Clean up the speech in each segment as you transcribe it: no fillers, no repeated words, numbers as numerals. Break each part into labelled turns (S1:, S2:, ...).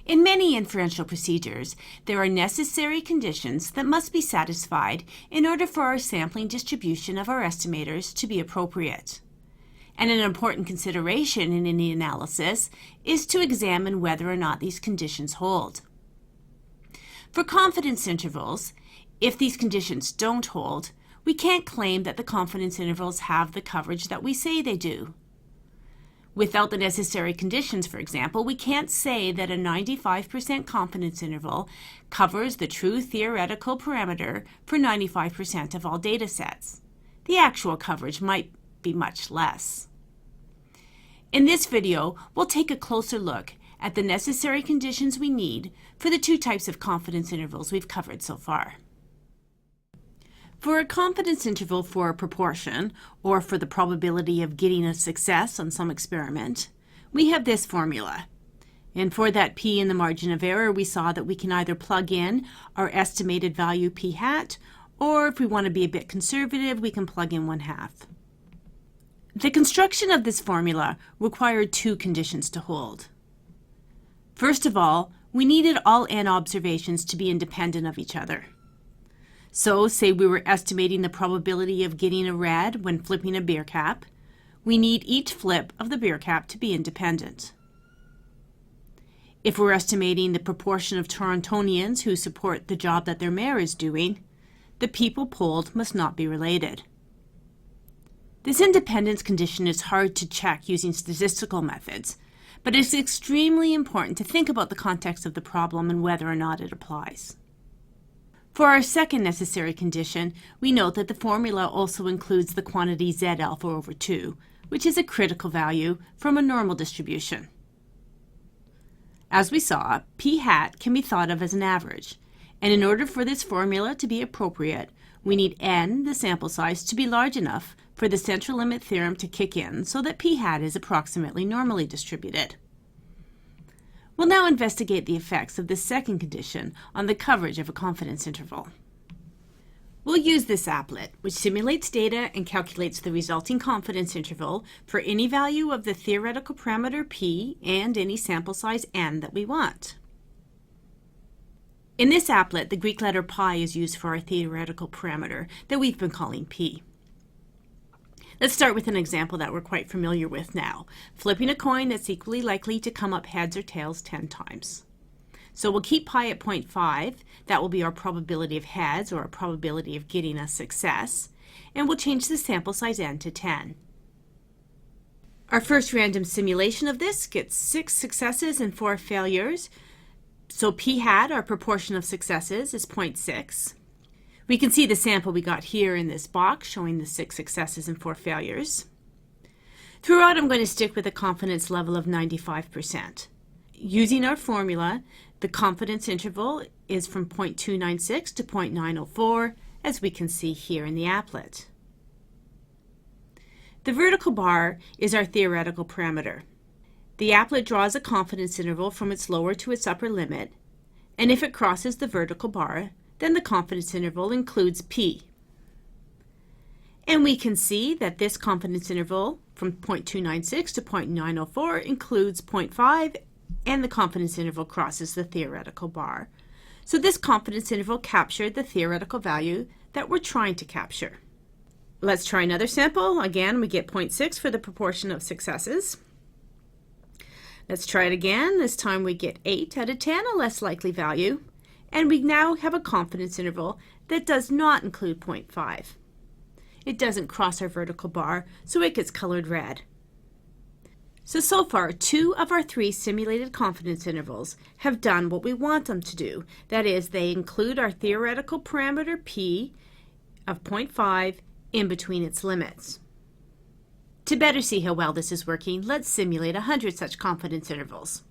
S1: In many inferential procedures, there are necessary conditions that must be satisfied in order for our sampling distribution of our estimators to be appropriate. And an important consideration in any analysis is to examine whether or not these conditions hold. For confidence intervals, if these conditions don't hold, we can't claim that the confidence intervals have the coverage that we say they do. Without the necessary conditions, for example, we can't say that a 95% confidence interval covers the true theoretical parameter for 95% of all data sets. The actual coverage might be much less. In this video, we'll take a closer look at the necessary conditions we need for the two types of confidence intervals we've covered so far. For a confidence interval for a proportion, or for the probability of getting a success on some experiment, we have this formula. And for that p in the margin of error, we saw that we can either plug in our estimated value p hat, or if we want to be a bit conservative, we can plug in 1/2. The construction of this formula required two conditions to hold. First of all, we needed all n observations to be independent of each other. So, say we were estimating the probability of getting a red when flipping a beer cap, we need each flip of the beer cap to be independent. If we're estimating the proportion of Torontonians who support the job that their mayor is doing, the people polled must not be related. This independence condition is hard to check using statistical methods, but it's extremely important to think about the context of the problem and whether or not it applies. For our second necessary condition, we note that the formula also includes the quantity Z alpha over 2, which is a critical value from a normal distribution. As we saw, p hat can be thought of as an average, and in order for this formula to be appropriate, we need n, the sample size, to be large enough for the central limit theorem to kick in so that p hat is approximately normally distributed. We'll now investigate the effects of this second condition on the coverage of a confidence interval. We'll use this applet, which simulates data and calculates the resulting confidence interval for any value of the theoretical parameter p and any sample size n that we want. In this applet, the Greek letter pi is used for our theoretical parameter that we've been calling p. Let's start with an example that we're quite familiar with now, flipping a coin that's equally likely to come up heads or tails 10 times. So we'll keep pi at 0.5, that will be our probability of heads or our probability of getting a success, and we'll change the sample size n to 10. Our first random simulation of this gets 6 successes and 4 failures, so p hat, our proportion of successes, is 0.6. We can see the sample we got here in this box showing the 6 successes and 4 failures. Throughout, I'm going to stick with a confidence level of 95%. Using our formula, the confidence interval is from 0.296 to 0.904, as we can see here in the applet. The vertical bar is our theoretical parameter. The applet draws a confidence interval from its lower to its upper limit, and if it crosses the vertical bar, then the confidence interval includes p. And we can see that this confidence interval from 0.296 to 0.904 includes 0.5, and the confidence interval crosses the theoretical bar. So this confidence interval captured the theoretical value that we're trying to capture. Let's try another sample. Again, we get 0.6 for the proportion of successes. Let's try it again. This time we get 8 out of 10, a less likely value. And we now have a confidence interval that does not include 0.5. It doesn't cross our vertical bar, so it gets colored red. So far, 2 of our 3 simulated confidence intervals have done what we want them to do. That is, they include our theoretical parameter p of 0.5 in between its limits. To better see how well this is working, let's simulate 100 such confidence intervals.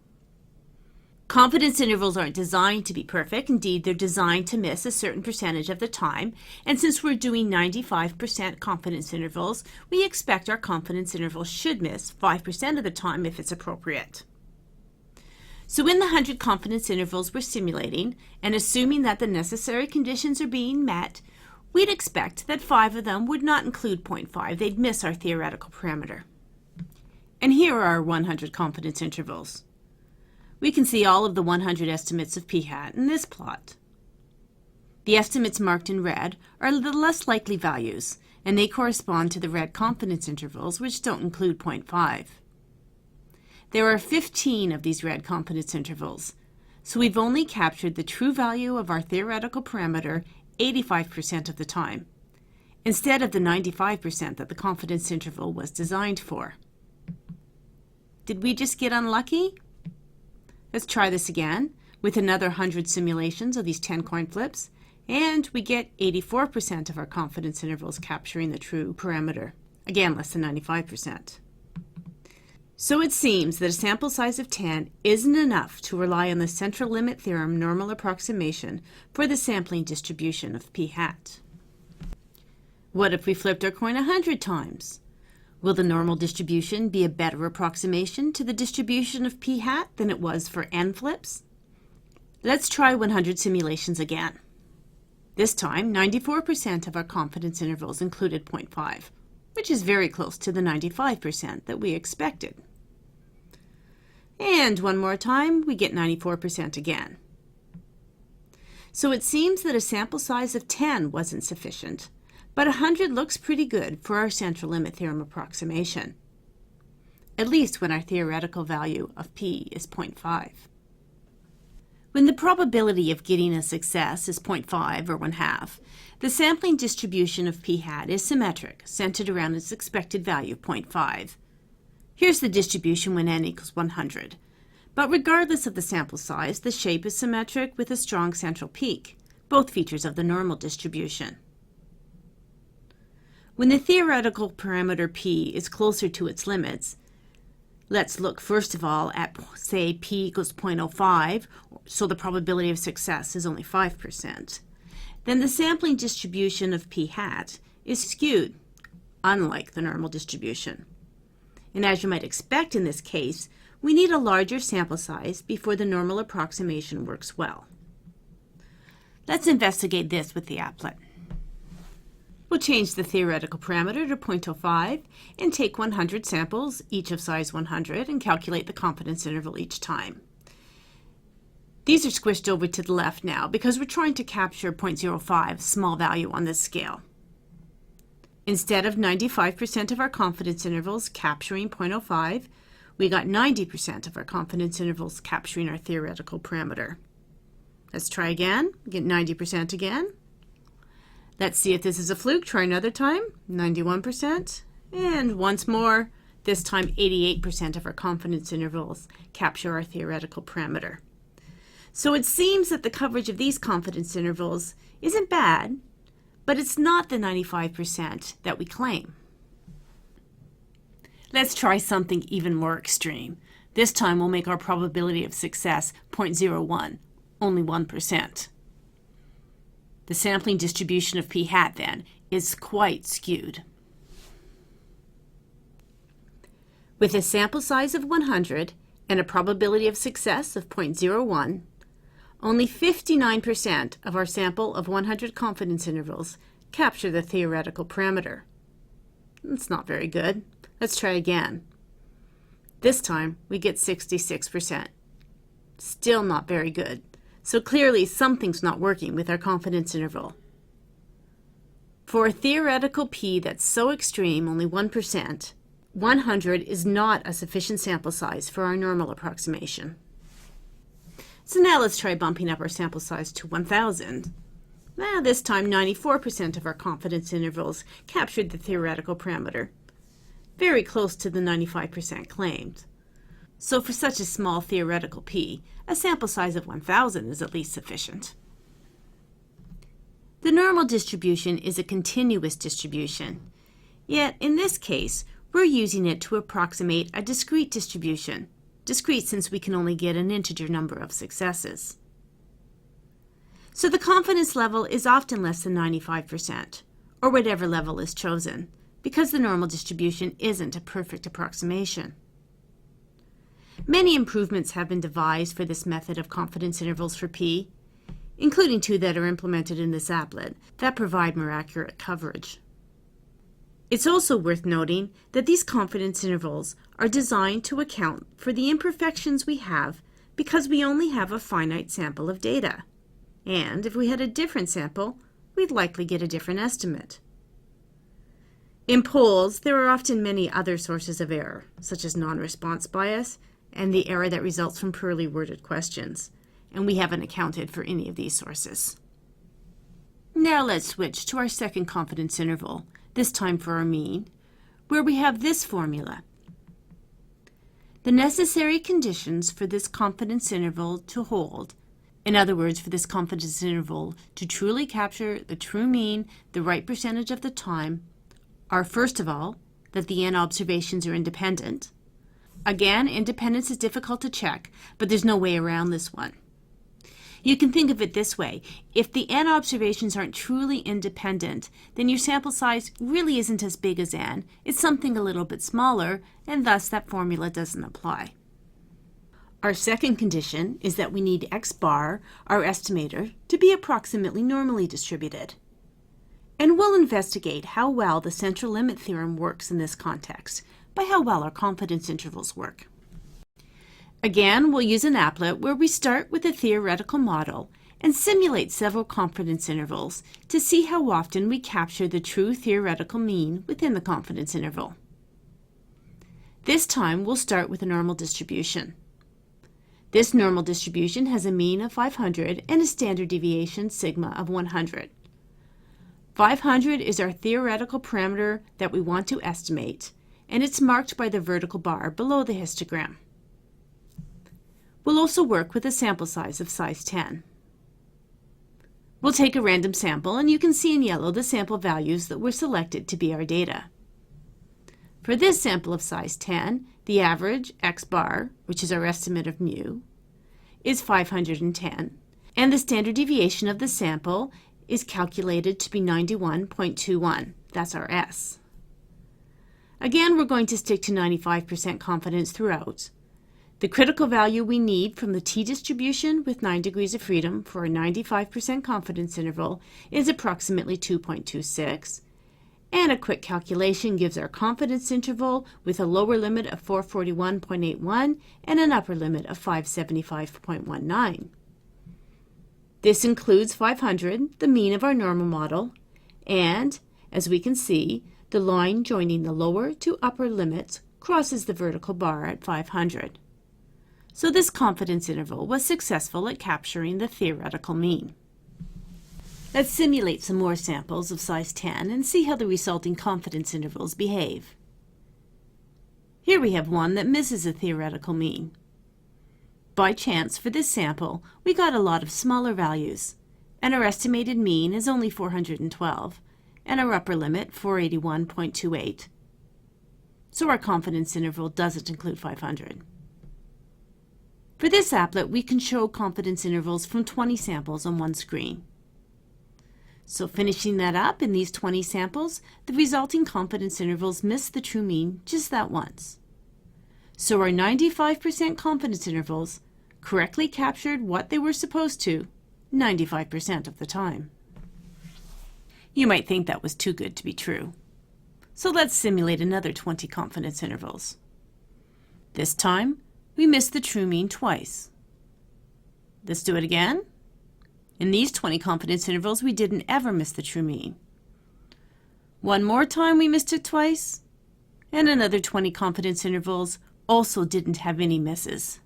S1: Confidence intervals aren't designed to be perfect. Indeed, they're designed to miss a certain percentage of the time. And since we're doing 95% confidence intervals, we expect our confidence interval should miss 5% of the time if it's appropriate. So in the 100 confidence intervals we're simulating, and assuming that the necessary conditions are being met, we'd expect that 5 of them would not include 0.5. They'd miss our theoretical parameter. And here are our 100 confidence intervals. We can see all of the 100 estimates of p hat in this plot. The estimates marked in red are the less likely values, and they correspond to the red confidence intervals, which don't include 0.5. There are 15 of these red confidence intervals, so we've only captured the true value of our theoretical parameter 85% of the time, instead of the 95% that the confidence interval was designed for. Did we just get unlucky? Let's try this again with another 100 simulations of these 10 coin flips, and we get 84% of our confidence intervals capturing the true parameter. Again, less than 95%. So it seems that a sample size of 10 isn't enough to rely on the central limit theorem normal approximation for the sampling distribution of p hat. What if we flipped our coin 100 times? Will the normal distribution be a better approximation to the distribution of p hat than it was for n flips? Let's try 100 simulations again. This time, 94% of our confidence intervals included 0.5, which is very close to the 95% that we expected. And one more time, we get 94% again. So it seems that a sample size of 10 wasn't sufficient, but 100 looks pretty good for our central limit theorem approximation, at least when our theoretical value of p is 0.5. When the probability of getting a success is 0.5 or 1/2, the sampling distribution of p hat is symmetric, centered around its expected value of 0.5. Here's the distribution when n equals 100. But regardless of the sample size, the shape is symmetric with a strong central peak, both features of the normal distribution. When the theoretical parameter p is closer to its limits, let's look first of all at, say, p equals 0.05, so the probability of success is only 5%. Then the sampling distribution of p hat is skewed, unlike the normal distribution. And as you might expect in this case, we need a larger sample size before the normal approximation works well. Let's investigate this with the applet. We'll change the theoretical parameter to 0.05 and take 100 samples, each of size 100, and calculate the confidence interval each time. These are squished over to the left now because we're trying to capture 0.05, a small value on this scale. Instead of 95% of our confidence intervals capturing 0.05, we got 90% of our confidence intervals capturing our theoretical parameter. Let's try again, get 90% again. Let's see if this is a fluke. Try another time, 91%. And once more, this time 88% of our confidence intervals capture our theoretical parameter. So it seems that the coverage of these confidence intervals isn't bad, but it's not the 95% that we claim. Let's try something even more extreme. This time we'll make our probability of success 0.01, only 1%. The sampling distribution of p hat, then, is quite skewed. With a sample size of 100 and a probability of success of 0.01, only 59% of our sample of 100 confidence intervals capture the theoretical parameter. That's not very good. Let's try again. This time we get 66%. Still not very good. So clearly something's not working with our confidence interval. For a theoretical p that's so extreme, only 1%, 100 is not a sufficient sample size for our normal approximation. So now let's try bumping up our sample size to 1,000. Now this time 94% of our confidence intervals captured the theoretical parameter, very close to the 95% claimed. So for such a small theoretical p, a sample size of 1,000 is at least sufficient. The normal distribution is a continuous distribution, yet in this case, we're using it to approximate a discrete distribution, discrete since we can only get an integer number of successes. So the confidence level is often less than 95%, or whatever level is chosen, because the normal distribution isn't a perfect approximation. Many improvements have been devised for this method of confidence intervals for p, including 2 that are implemented in this applet that provide more accurate coverage. It's also worth noting that these confidence intervals are designed to account for the imperfections we have because we only have a finite sample of data. And if we had a different sample, we'd likely get a different estimate. In polls, there are often many other sources of error, such as non-response bias and the error that results from poorly worded questions, and we haven't accounted for any of these sources. Now let's switch to our second confidence interval, this time for our mean, where we have this formula. The necessary conditions for this confidence interval to hold, in other words, for this confidence interval to truly capture the true mean the right percentage of the time, are first of all, that the n observations are independent. Again, independence is difficult to check, but there's no way around this one. You can think of it this way. If the n observations aren't truly independent, then your sample size really isn't as big as n. It's something a little bit smaller, and thus that formula doesn't apply. Our second condition is that we need x bar, our estimator, to be approximately normally distributed. And we'll investigate how well the central limit theorem works in this context by how well our confidence intervals work. Again, we'll use an applet where we start with a theoretical model and simulate several confidence intervals to see how often we capture the true theoretical mean within the confidence interval. This time, we'll start with a normal distribution. This normal distribution has a mean of 500 and a standard deviation sigma of 100. 500 is our theoretical parameter that we want to estimate, and it's marked by the vertical bar below the histogram. We'll also work with a sample size of size 10. We'll take a random sample, and you can see in yellow the sample values that were selected to be our data. For this sample of size 10, the average, x bar, which is our estimate of mu, is 510, and the standard deviation of the sample is calculated to be 91.21. That's our S. Again, we're going to stick to 95% confidence throughout. The critical value we need from the t-distribution with 9 degrees of freedom for a 95% confidence interval is approximately 2.26, and a quick calculation gives our confidence interval with a lower limit of 441.81 and an upper limit of 575.19. This includes 500, the mean of our normal model, and, as we can see, the line joining the lower to upper limits crosses the vertical bar at 500. So this confidence interval was successful at capturing the theoretical mean. Let's simulate some more samples of size 10 and see how the resulting confidence intervals behave. Here we have one that misses a theoretical mean. By chance, for this sample, we got a lot of smaller values, and our estimated mean is only 412, and our upper limit 481.28. So our confidence interval doesn't include 500. For this applet, we can show confidence intervals from 20 samples on one screen. So finishing that up in these 20 samples, the resulting confidence intervals miss the true mean just that once. So our 95% confidence intervals correctly captured what they were supposed to 95% of the time. You might think that was too good to be true. So let's simulate another 20 confidence intervals. This time, we missed the true mean twice. Let's do it again. In these 20 confidence intervals, we didn't ever miss the true mean. One more time, we missed it twice, and another 20 confidence intervals also didn't have any misses.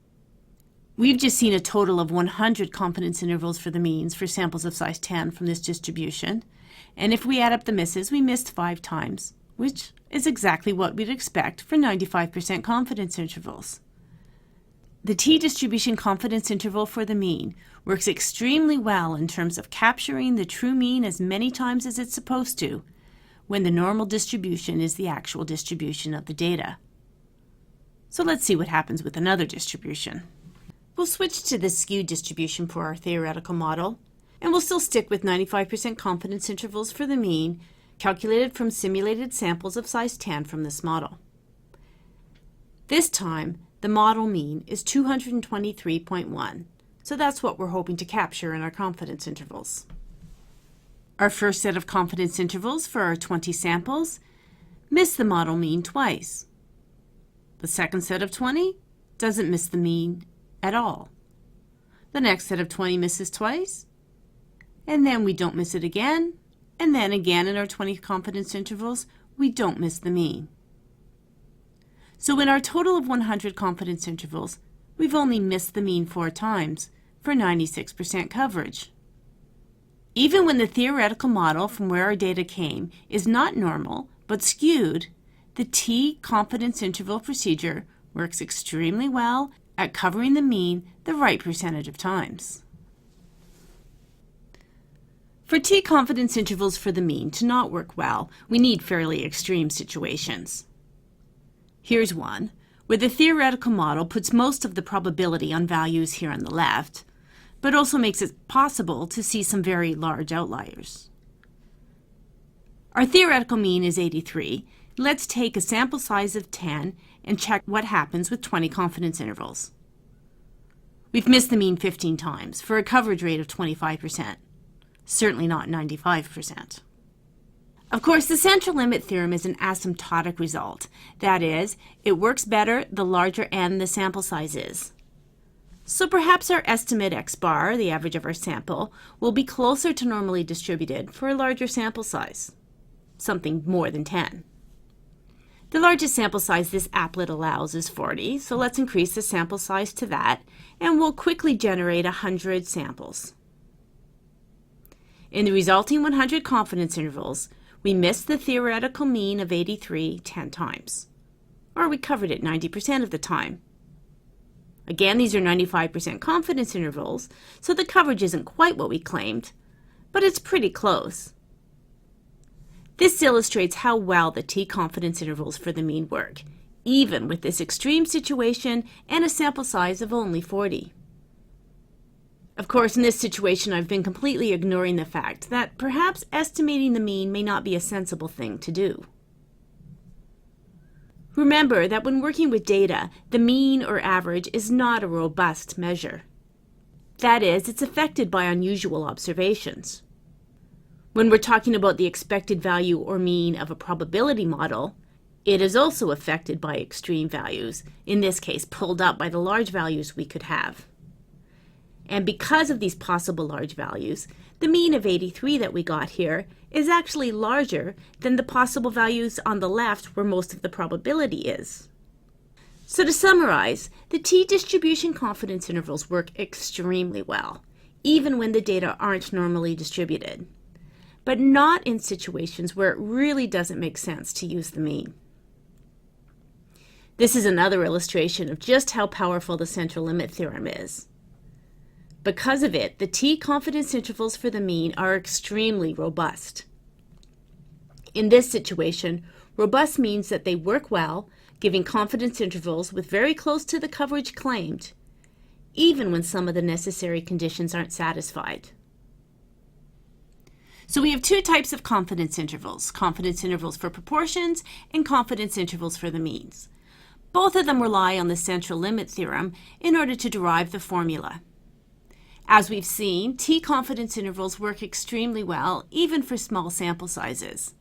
S1: We've just seen a total of 100 confidence intervals for the means for samples of size 10 from this distribution, and if we add up the misses, we missed 5 times, which is exactly what we'd expect for 95% confidence intervals. The t-distribution confidence interval for the mean works extremely well in terms of capturing the true mean as many times as it's supposed to, when the normal distribution is the actual distribution of the data. So let's see what happens with another distribution. We'll switch to the skewed distribution for our theoretical model, and we'll still stick with 95% confidence intervals for the mean, calculated from simulated samples of size 10 from this model. This time, the model mean is 223.1, so that's what we're hoping to capture in our confidence intervals. Our first set of confidence intervals for our 20 samples miss the model mean twice. The second set of 20 doesn't miss the mean at all. The next set of 20 misses twice, and then we don't miss it again, and then again in our 20 confidence intervals, we don't miss the mean. So in our total of 100 confidence intervals, we've only missed the mean 4 times for 96% coverage. Even when the theoretical model from where our data came is not normal but skewed, the T confidence interval procedure works extremely well at covering the mean the right percentage of times. For T confidence intervals for the mean to not work well, we need fairly extreme situations. Here's one, where the theoretical model puts most of the probability on values here on the left, but also makes it possible to see some very large outliers. Our theoretical mean is 83. Let's take a sample size of 10 and check what happens with 20 confidence intervals. We've missed the mean 15 times for a coverage rate of 25%. Certainly not 95%. Of course, the central limit theorem is an asymptotic result. That is, it works better the larger n the sample size is. So perhaps our estimate x bar, the average of our sample, will be closer to normally distributed for a larger sample size, something more than 10. The largest sample size this applet allows is 40, so let's increase the sample size to that, and we'll quickly generate 100 samples. In the resulting 100 confidence intervals, we missed the theoretical mean of 83 10 times, or we covered it 90% of the time. Again, these are 95% confidence intervals, so the coverage isn't quite what we claimed, but it's pretty close. This illustrates how well the T confidence intervals for the mean work, even with this extreme situation and a sample size of only 40. Of course, in this situation, I've been completely ignoring the fact that perhaps estimating the mean may not be a sensible thing to do. Remember that when working with data, the mean or average is not a robust measure. That is, it's affected by unusual observations. When we're talking about the expected value or mean of a probability model, it is also affected by extreme values, in this case pulled up by the large values we could have. And because of these possible large values, the mean of 83 that we got here is actually larger than the possible values on the left where most of the probability is. So to summarize, the T-distribution confidence intervals work extremely well, even when the data aren't normally distributed, but not in situations where it really doesn't make sense to use the mean. This is another illustration of just how powerful the central limit theorem is. Because of it, the T confidence intervals for the mean are extremely robust. In this situation, robust means that they work well, giving confidence intervals with very close to the coverage claimed, even when some of the necessary conditions aren't satisfied. So we have two types of confidence intervals for proportions and confidence intervals for the means. Both of them rely on the central limit theorem in order to derive the formula. As we've seen, T confidence intervals work extremely well, even for small sample sizes.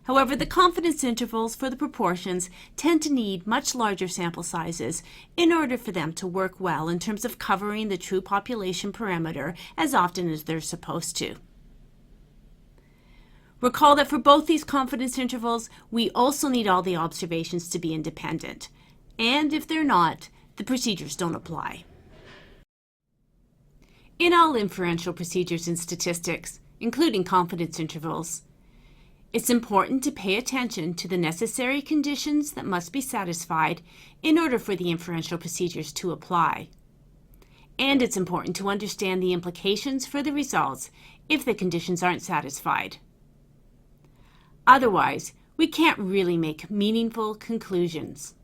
S1: However, the confidence intervals for the proportions tend to need much larger sample sizes in order for them to work well in terms of covering the true population parameter as often as they're supposed to. Recall that for both these confidence intervals, we also need all the observations to be independent, and if they're not, the procedures don't apply. In all inferential procedures in statistics, including confidence intervals, it's important to pay attention to the necessary conditions that must be satisfied in order for the inferential procedures to apply. And it's important to understand the implications for the results if the conditions aren't satisfied. Otherwise, we can't really make meaningful conclusions.